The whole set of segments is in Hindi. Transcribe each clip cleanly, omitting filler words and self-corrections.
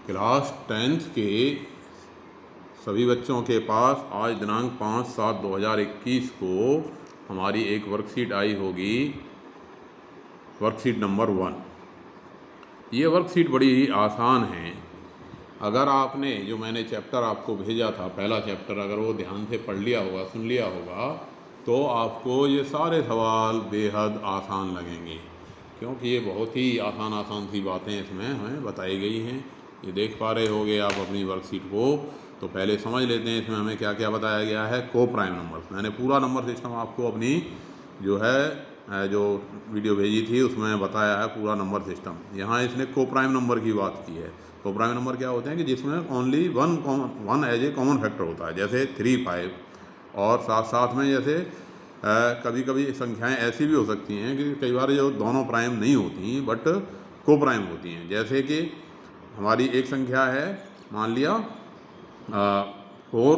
क्लास 10th के सभी बच्चों के पास आज दिनांक 5/7/2021 को हमारी एक वर्कशीट आई होगी, वर्कशीट नंबर 1। ये वर्कशीट बड़ी ही आसान है। अगर आपने जो मैंने चैप्टर आपको भेजा था, पहला चैप्टर, अगर वो ध्यान से पढ़ लिया होगा, सुन लिया होगा, तो आपको ये सारे सवाल बेहद आसान लगेंगे, क्योंकि ये बहुत ही आसान सी बातें इसमें हमें बताई गई हैं। ये देख पा रहे होगे आप अपनी वर्कशीट को। तो पहले समझ लेते हैं इसमें हमें क्या क्या बताया गया है। को प्राइम नंबर्स, मैंने पूरा नंबर सिस्टम आपको अपनी जो है जो वीडियो भेजी थी उसमें बताया है पूरा नंबर सिस्टम। यहाँ इसने को प्राइम नंबर की बात की है। को प्राइम नंबर क्या होते हैं कि जिसमें only one as a common factor होता है, जैसे 3, 5। और साथ साथ में जैसे कभी कभी संख्याएं ऐसी भी हो सकती हैं कि कई बार जो दोनों प्राइम नहीं होती बट को प्राइम होती हैं। जैसे कि हमारी एक संख्या है, मान लिया 4।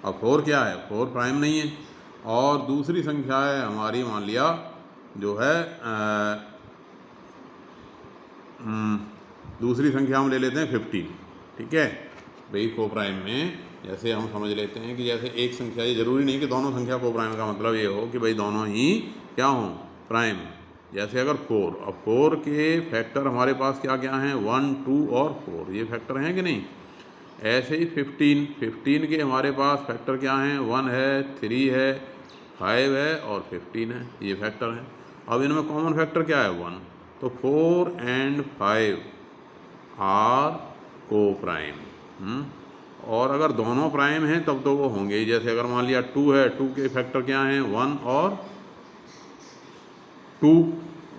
अब 4 क्या है, 4 प्राइम नहीं है। और दूसरी संख्या है हमारी, मान लिया जो है दूसरी संख्या हम ले लेते हैं 15। ठीक है भाई, को प्राइम में जैसे हम समझ लेते हैं कि जैसे एक संख्या, ये जरूरी नहीं कि दोनों संख्या को प्राइम का मतलब ये हो कि भाई दोनों ही क्या हों, प्राइम। जैसे अगर 4, अब 4 के फैक्टर हमारे पास क्या क्या हैं, 1, 2 और 4, ये फैक्टर हैं कि नहीं। ऐसे ही 15 के हमारे पास फैक्टर क्या हैं, 1 है, 3 है, 5 है और 15 है, ये फैक्टर हैं। अब इनमें कॉमन फैक्टर क्या है, 1। तो 4 and 5 आर को प्राइम। और अगर दोनों प्राइम हैं तब तो वो होंगे ही। जैसे अगर मान लिया 2 है, 2 के फैक्टर क्या हैं, 1 और 2।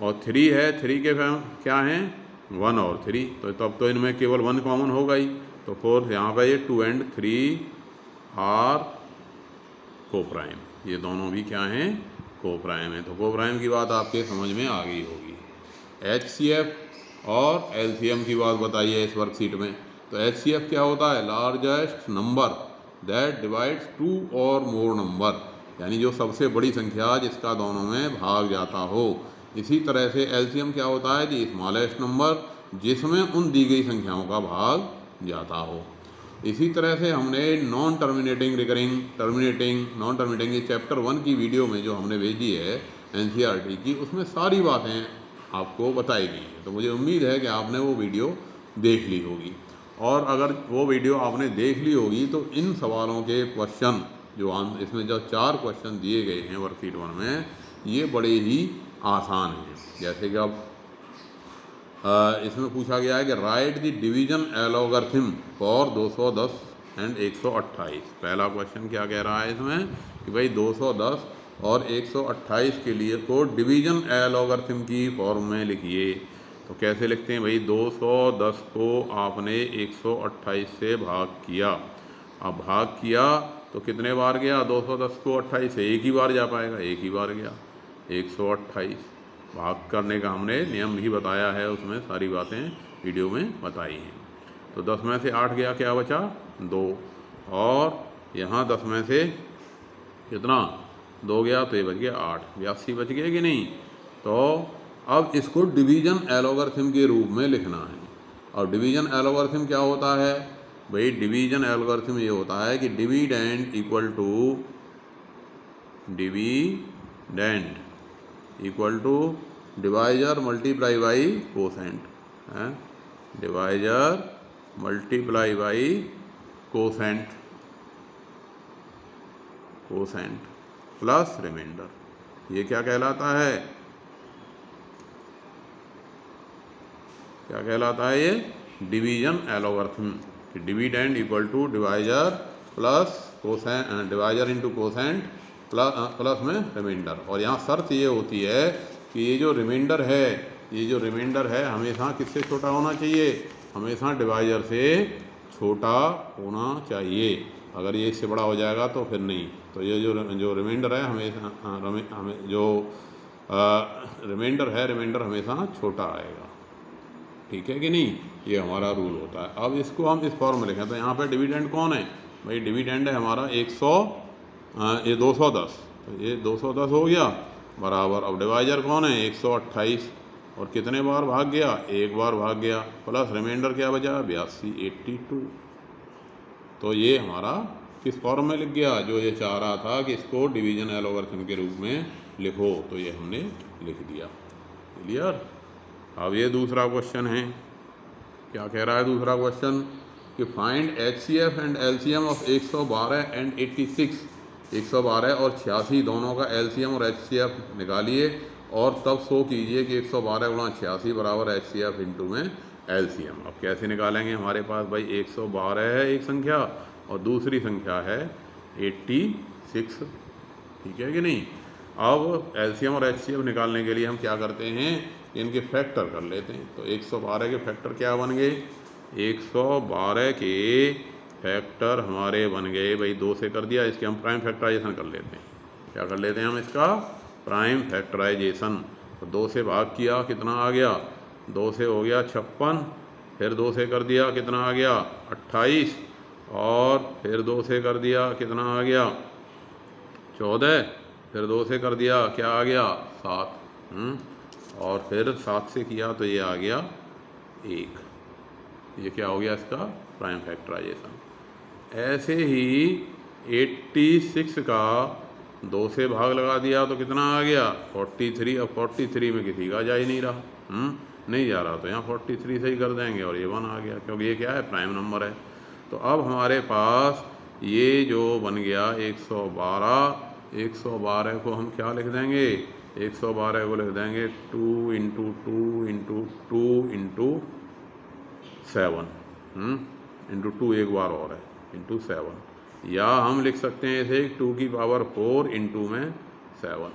और 3 है, 3 के क्या हैं, 1 और 3। तो तब तो इनमें केवल 1 कॉमन होगा ही। तो 4 यहाँ पर ये 2 and 3 आर को प्राइम, ये दोनों भी क्या हैं, को प्राइम है। तो को प्राइम की बात आपके समझ में आ गई होगी। HCF और LCM की बात बताई है इस वर्कशीट में। तो HCF क्या होता है, लार्जेस्ट नंबर दैट डिवाइड्स 2 और मोर नंबर, यानी जो सबसे बड़ी संख्या जिसका दोनों में भाग जाता हो। इसी तरह से LCM क्या होता है कि स्मॉलेस्ट नंबर जिसमें उन दी गई संख्याओं का भाग जाता हो। इसी तरह से हमने non terminating, recurring, terminating, non terminating, ये चैप्टर 1 की वीडियो में जो हमने भेजी है NCERT की, उसमें सारी बातें आपको बताई गई हैं। तो मुझे उम्मीद है कि आपने वो वीडियो देख ली होगी। और अगर वो वीडियो आपने देख ली होगी तो इन सवालों के क्वेश्चन जो इसमें जो 4 क्वेश्चन दिए गए हैं वर्कशीट 1 में, ये बड़े ही आसान हैं। जैसे कि अब इसमें पूछा गया है कि write the division algorithm for 210 and 128। पहला क्वेश्चन क्या कह रहा है इसमें कि भाई 210 और 128 के लिए को डिवीजन एलोगरिथम की फॉर्म में लिखिए। तो कैसे लिखते हैं भाई, 210 को आपने 128 से भाग किया। अब भाग किया तो कितने बार गया, 210 को 28 से एक ही बार जा पाएगा, एक ही बार गया 128। भाग करने का हमने नियम भी बताया है, उसमें सारी बातें वीडियो में बताई हैं। तो 10 में से 8 गया, क्या बचा, 2। और यहाँ 10 में से कितना, 2 गया, तो ये बच गया 8, 82 बच गया कि नहीं। तो अब इसको डिवीजन एलोगरिथम के रूप में लिखना है। और डिवीजन एलोगरिथम क्या होता है भाई, डिवीजन एलोगरिथम ये होता है कि dividend equal to divisor multiply by quotient, divisor multiply by quotient plus remainder. ये क्या कहलाता है, क्या कहलाता है, ये division algorithm. Dividend equal to divisor plus quotient, divisor into quotient plus में रिमाइंडर। और यहाँ शर्त ये होती है कि ये जो रिमाइंडर है हमेशा किससे छोटा होना चाहिए, हमेशा डिवाइजर से छोटा होना चाहिए। अगर ये इससे बड़ा हो जाएगा तो फिर नहीं। तो ये जो रिमाइंडर है हमेशा जो रिमाइंडर हमेशा छोटा आएगा। ठीक है कि नहीं, ये हमारा रूल होता है। अब इसको हम इस फॉर्म में लिखें तो यहाँ पे डिविडेंड कौन है भाई, डिविडेंड है हमारा 210। तो ये 210 हो गया बराबर। अब डिवाइजर कौन है, 128। और कितने बार भाग गया, एक बार भाग गया, प्लस रिमाइंडर क्या बचा 82 82। तो ये हमारा किस फॉर्म में लिख गया, जो ये चाह रहा था कि इसको डिवीजन एलोगरिथम के रूप में लिखो, तो ये हमने लिख दिया। क्लियर। अब ये दूसरा क्वेश्चन है, क्या कह रहा है दूसरा क्वेश्चन कि find HCF and LCM of 112 and 86। 112 और 86 दोनों का LCM और HCF निकालिए और तब शो कीजिए कि 112 गुणा 86 बराबर HCF इंटू में LCM। अब कैसे निकालेंगे, हमारे पास भाई 112 है एक संख्या और दूसरी संख्या है 86, ठीक है कि नहीं। अब LCM और HCF निकालने के लिए हम क्या करते हैं, इनके फैक्टर कर लेते हैं। तो 112 के फैक्टर क्या बन गए, 112 के फैक्टर हमारे बन गए भाई 2 से कर दिया, इसके हम प्राइम फैक्टराइजेशन कर लेते हैं। क्या कर लेते हैं हम, इसका प्राइम फैक्टराइजेशन। तो 2 से भाग किया, कितना आ गया, 2 से हो गया 56, फिर 2 से कर दिया, कितना आ गया 28, और फिर 2 से कर दिया, कितना आ गया 14, फिर 2 से कर दिया, क्या आ गया 7, और फिर 7 से किया तो ये आ गया 1। ये क्या हो गया इसका प्राइम फैक्टराइजेशन। ऐसे ही 86 का 2 से भाग लगा दिया तो कितना आ गया 43। अब 43 में किसी का जा ही नहीं रहा, नहीं जा रहा, तो यहाँ 43 से ही कर देंगे और ये 1 आ गया, क्योंकि ये क्या है प्राइम नंबर है। तो अब हमारे पास ये जो बन गया 112 को हम क्या लिख देंगे, 112 को लिख देंगे 2 इंटू 2 इंटू 2 इंटू 7, इंटू 2 एक बार और है, इंटू 7, या हम लिख सकते हैं इसे 2 की पावर 4 इंटू में 7।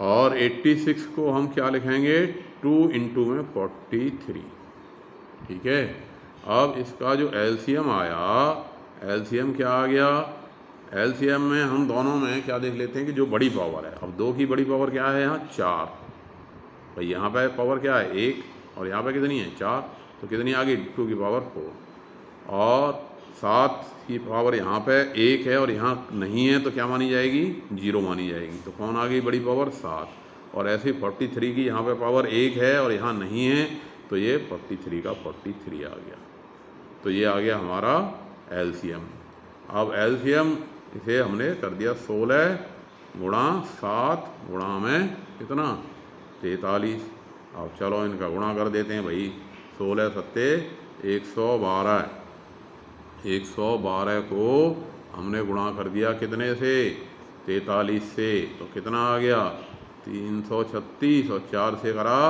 और 86 को हम क्या लिखेंगे 2 इंटू में 43, ठीक है। अब इसका जो LCM आया, LCM क्या आ गया, LCM में हम दोनों में क्या देख लेते हैं कि जो बड़ी पावर है, अब 2 की बड़ी पावर क्या है यहाँ 4, भाई यहाँ पे पावर क्या है 1 और यहाँ पे कितनी है 4, तो कितनी आ गई 2 की पावर 4, और 7 की पावर यहाँ पे 1 है और यहाँ नहीं है तो क्या मानी जाएगी 0 मानी जाएगी, तो कौन आ गई बड़ी पावर 7। और ऐसे 43 की यहाँ पे पावर 1 है और यहाँ नहीं है तो ये 43 का 43 आ गया। तो ये आ गया हमारा LCM। अब LCM इसे हमने कर दिया 16 गुणा 7 गुणा में कितना 43। अब चलो इनका गुणा कर देते हैं भाई, 16 सत्ते 112, 112 को हमने गुणा कर दिया कितने से 43 से, तो कितना आ गया 336, और 4 से करा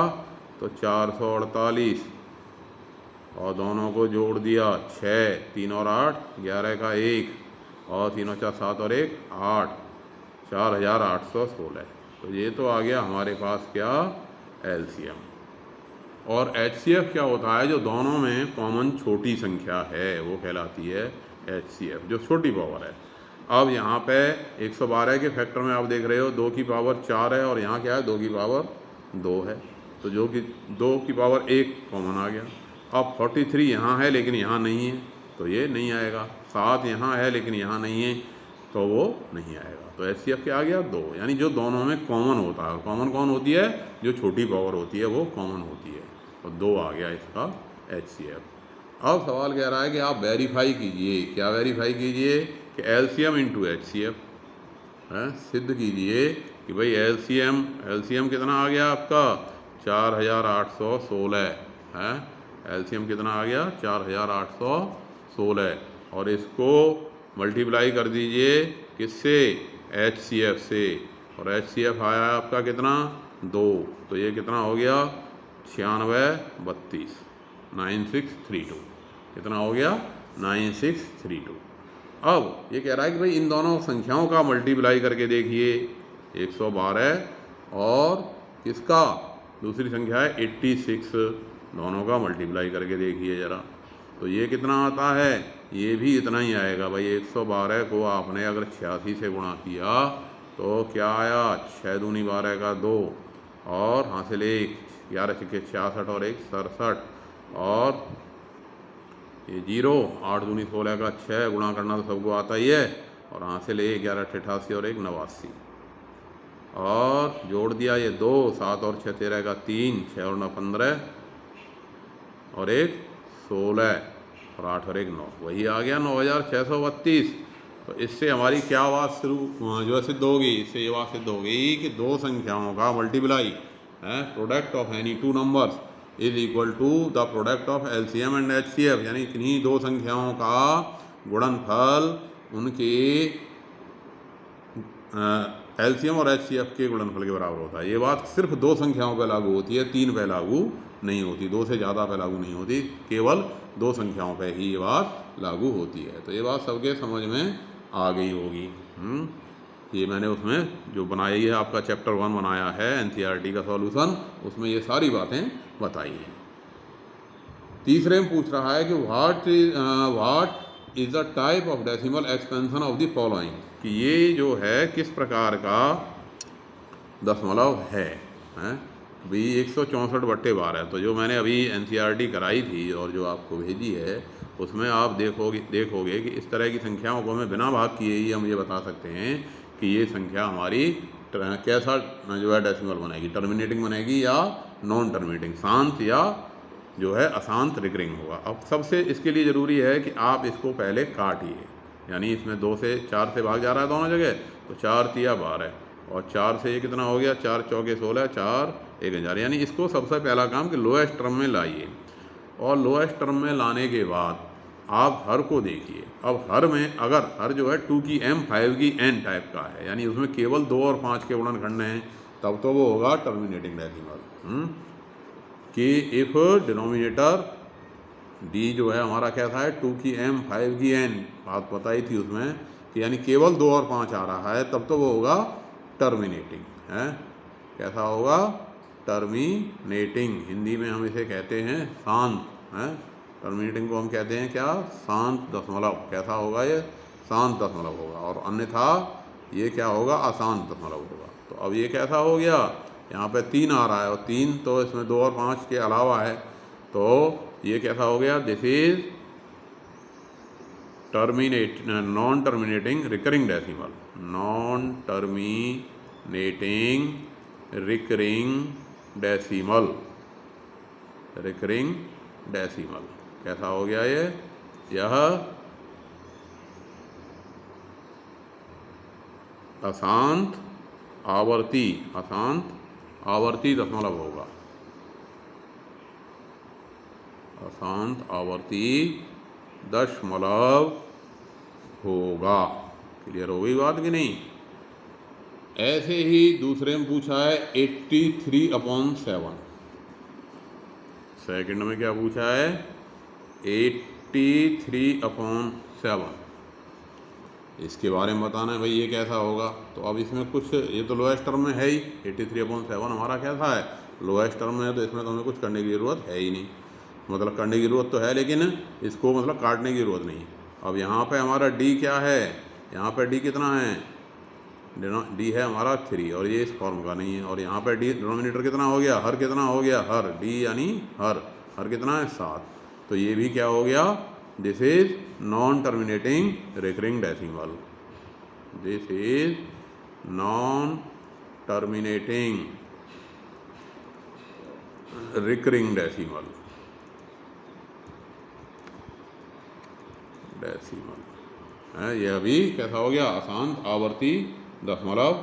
तो 448, और दोनों को जोड़ दिया 6, 3 और 8 11 का 1, और 3 और 4 7 और 1 8, 4816। तो ये तो आ गया हमारे पास क्या LCM। और HCF क्या होता है, जो दोनों में कॉमन छोटी संख्या है वो कहलाती है HCF, जो छोटी पावर है। अब यहाँ पे 112 के फैक्टर में आप देख रहे हो 2 की पावर 4 है और यहाँ क्या है 2 की पावर 2 है, तो जो कि 2 की पावर 1 कॉमन आ गया। अब 43 यहाँ है लेकिन यहाँ नहीं है तो ये नहीं आएगा, 7 यहाँ है लेकिन यहाँ नहीं है तो वो नहीं आएगा। तो HCF क्या आ गया 2, यानी जो दोनों में कॉमन होता है। कॉमन कौन होती है, जो छोटी पावर होती है वो कॉमन होती है, तो 2 आ गया इसका HCF। अब सवाल कह रहा है कि आप वेरीफाई कीजिए, क्या वेरीफाई कीजिए कि LCM इंटू HCF है, सिद्ध कीजिए कि भाई LCM कितना आ गया आपका 4816 है, LCM कितना आ गया 4816, और इसको मल्टीप्लाई कर दीजिए किससे HCF से, और HCF आया आपका कितना 2, तो ये कितना हो गया 9632, 9632, कितना हो गया 9632। अब ये कह रहा है कि भाई इन दोनों संख्याओं का मल्टीप्लाई करके देखिए, 112 और किसका दूसरी संख्या है 86, दोनों का मल्टीप्लाई करके देखिए ज़रा, तो ये कितना आता है, ये भी इतना ही आएगा भाई। 112 को आपने अगर 86 से गुणा किया तो क्या आया 6 दूनी 12 का 2, और हासिल 1, 11 छक्के 66 और 1 67, और ये 0, 8 दूनी 16 का 6, गुणा करना तो सबको आता ही है, और हासिल 1, 11 88 और 1 89। और जोड़ दिया ये 2, 7 और 6 13 का 3, 6 और 9 15 और एक 16 और 8 और एक 9, वही आ गया 9632। तो इससे हमारी क्या बात शुरू जो है सिद्ध होगी, इससे ये बात सिद्ध होगी कि दो संख्याओं का मल्टीप्लाई है product of any two numbers is equal to the product of LCM and HCF, यानी किन्हीं दो संख्याओं का गुणनफल उनके एलसीएम और एचसीएफ के गुणनफल के बराबर होता है। ये बात सिर्फ दो संख्याओं पर लागू होती है, 3 पे लागू नहीं होती, 2 से ज़्यादा पे लागू नहीं होती, केवल दो संख्याओं पे ही ये बात लागू होती है। तो ये बात सबके समझ में आ गई होगी। ये मैंने उसमें जो बनाई है आपका चैप्टर 1 बनाया है एनसीईआरटी का सॉल्यूशन, उसमें ये सारी बातें बताई हैं। तीसरे में पूछ रहा है कि what is the type of decimal expansion of the following, कि ये जो है किस प्रकार का दशमलव है, भी 164/12। तो जो मैंने अभी एनसीईआरटी कराई थी और जो आपको भेजी है उसमें आप देखोगे कि इस तरह की संख्याओं को हमें बिना भाग किए ही हम ये बता सकते हैं कि ये संख्या हमारी कैसा जो है डेसिमल बनेगी, टर्मिनेटिंग बनेगी या नॉन टर्मिनेटिंग, शांत या जो है अशांत रिकरिंग होगा। अब सबसे इसके लिए ज़रूरी है कि आप इसको पहले काटिए, यानी इसमें 2 से 4 से भाग जा रहा है दोनों जगह, तो 4 तिया 12 और 4 से ये कितना हो गया, 4 चौके 16, 4 1 हज़ार, यानी इसको सबसे पहला काम कि लोएस्ट टर्म में लाइए और लोएस्ट टर्म में लाने के बाद आप हर को देखिए। अब हर में अगर हर जो है 2 की m 5 की n टाइप का है, यानी उसमें केवल 2 और 5 के गुणनखंड हैं, तब तो वो होगा टर्मिनेटिंग डेसिमल। कि इफ डिनोमिनेटर डी जो है हमारा कैसा है 2 की m 5 की n, बात बताई थी उसमें कि यानी केवल 2 और 5 आ रहा है, तब तो वो होगा टर्मिनेटिंग है। कैसा होगा, टर्मिनेटिंग। हिंदी में हम इसे कहते हैं शांत है, टर्मिनेटिंग को हम कहते हैं क्या, शांत दशमलव। कैसा होगा ये, शांत दशमलव होगा, और अन्यथा ये क्या होगा, अशांत दशमलव होगा। तो अब ये कैसा हो गया, यहाँ पे 3 आ रहा है और 3 तो इसमें 2 और 5 के अलावा है, तो ये कैसा हो गया, this is non terminating recurring decimal, non terminating recurring decimal, recurring decimal. कैसा हो गया ये, यह अशांत आवर्ती दशमलव होगा, अशांत आवर्ती दशमलव होगा। क्लियर हो गई बात कि नहीं। ऐसे ही दूसरे में पूछा है 83/7, सेकंड में क्या पूछा है 83/7, इसके बारे में बताना है भाई ये कैसा होगा। तो अब इसमें कुछ, ये तो लोएस्ट टर्म में है ही, 83/7 हमारा कैसा है, लोएस्ट टर्म में है, तो इसमें तो हमें कुछ करने की ज़रूरत है ही नहीं, मतलब करने की ज़रूरत तो है लेकिन इसको मतलब काटने की ज़रूरत नहीं। अब यहाँ पे हमारा डी क्या है, यहाँ पे डी कितना है, डी है हमारा 3 और ये इस फॉर्म का नहीं है, और यहाँ पे डी डिनोमिनेटर कितना हो गया, हर कितना हो गया, हर डी यानी हर कितना है 7, तो ये भी क्या हो गया, this is non terminating recurring decimal, this is non terminating recurring decimal, है। यह भी कैसा हो गया, अशांत आवर्ती दशमलव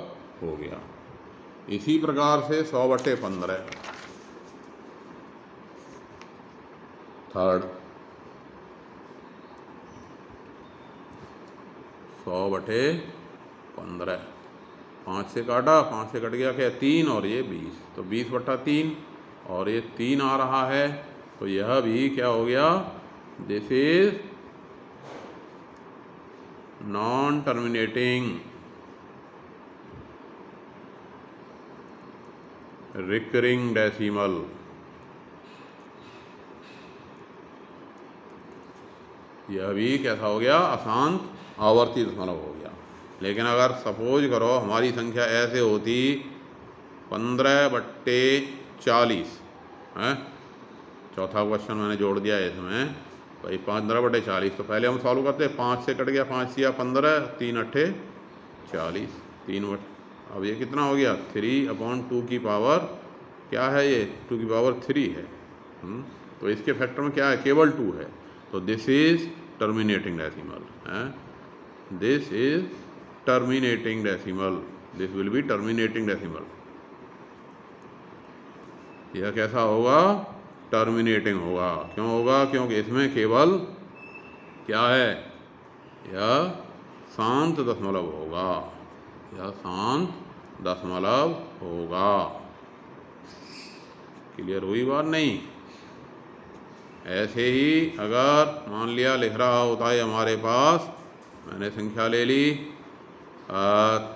हो गया। इसी प्रकार से 100/15 थर्ड, 100/15 5 से काटा, 5 से कट गया क्या 3 और ये 20, तो 20/3 और ये 3 आ रहा है, तो यह भी क्या हो गया, this is non terminating recurring decimal, यह भी कैसा हो गया, अशांत आवर्ती दशमलव हो गया। लेकिन अगर सपोज करो हमारी संख्या ऐसे होती 15/40 है, चौथा क्वेश्चन मैंने जोड़ दिया है इसमें भाई 15/40, तो पहले हम सॉल्व करते हैं, 5 से कट गया, 5 या 15, 3 अट्ठे 40, 3 अब ये कितना हो गया 3/2 की पावर क्या है, ये 2 की पावर 3 है। तो इसके फैक्टर में क्या है, केवल 2 है। तो दिस इज टर्मिनेटिंग डेसिमल है, this is terminating decimal, this will be terminating decimal. यह कैसा होगा, टर्मिनेटिंग होगा। क्यों होगा, क्योंकि इसमें केवल क्या है, यह शांत दशमलव होगा, यह शांत दशमलव होगा। क्लियर हुई बात नहीं। ऐसे ही अगर मान लिया लिख रहा होता है हमारे पास, मैंने संख्या ले ली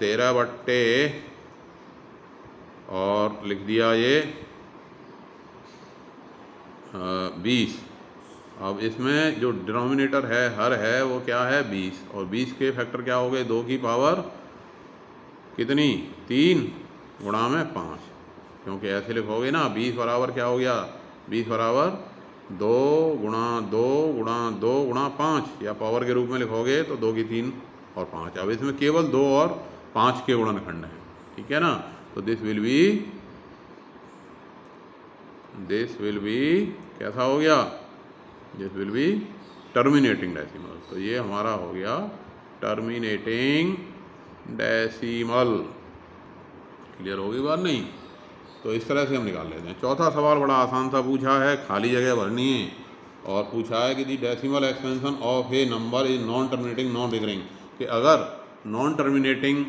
13 और लिख दिया ये 20। अब इसमें जो डिनोमिनेटर है हर है वो क्या है 20, और 20 के फैक्टर क्या हो गए 2 की पावर कितनी 3 गुणा में 5, क्योंकि ऐसे लिखोगे ना 20 बराबर क्या हो गया, 20 बराबर 2 गुणा 2 गुणा 2 गुणा 5, या पावर के रूप में लिखोगे तो 2 की 3 और 5। अब इसमें केवल 2 और 5 के गुणनखंड हैं, ठीक है ना। तो दिस विल बी कैसा हो गया, this will be terminating decimal. तो ये हमारा हो गया टर्मिनेटिंग डेसिमल। क्लियर होगी बात नहीं। तो इस तरह से हम निकाल लेते हैं। चौथा सवाल बड़ा आसान सा पूछा है, खाली जगह भरनी है, और पूछा है कि the decimal expansion of a number is non terminating non recurring, कि अगर नॉन टर्मिनेटिंग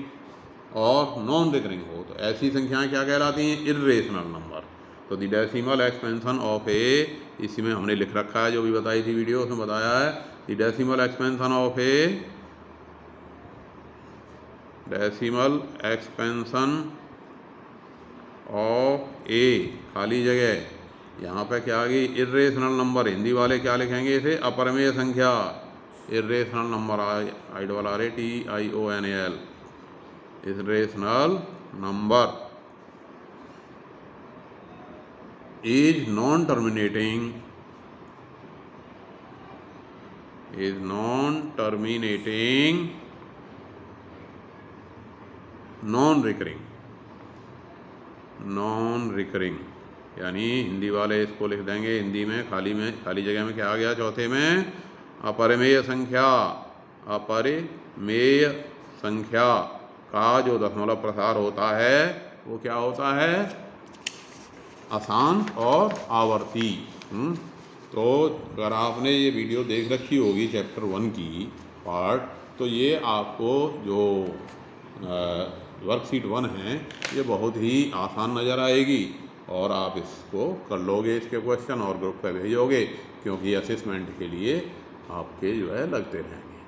और नॉन रिकरिंग हो तो ऐसी संख्याएं क्या कहलाती हैं, इर्रेशनल नंबर। तो दी डेसिमल एक्सपेंशन ऑफ ए, इसी में हमने लिख रखा है जो भी बताई थी वीडियो उसमें बताया है, the decimal expansion of a, decimal expansion of a खाली जगह, यहाँ पे क्या आ गई इर्रेशनल नंबर, हिंदी वाले क्या लिखेंगे इसे, अपरिमेय संख्या। Irrational number I double R A TIONAL, irrational number is non terminating, is non terminating non recurring, non recurring, यानी हिंदी वाले इसको लिख देंगे हिंदी में खाली जगह में क्या आ गया चौथे में, अपरिमेय संख्या। अपरिमेय संख्या का जो दशमलव प्रसार होता है वो क्या होता है, अशांत और आवर्ती। तो अगर आपने ये वीडियो देख रखी होगी चैप्टर 1 की पार्ट, तो ये आपको जो वर्कशीट 1 है ये बहुत ही आसान नज़र आएगी, और आप इसको कर लोगे इसके क्वेश्चन और ग्रुप पे भेजोगे, क्योंकि असेसमेंट के लिए आपके जो है लगते रहेंगे।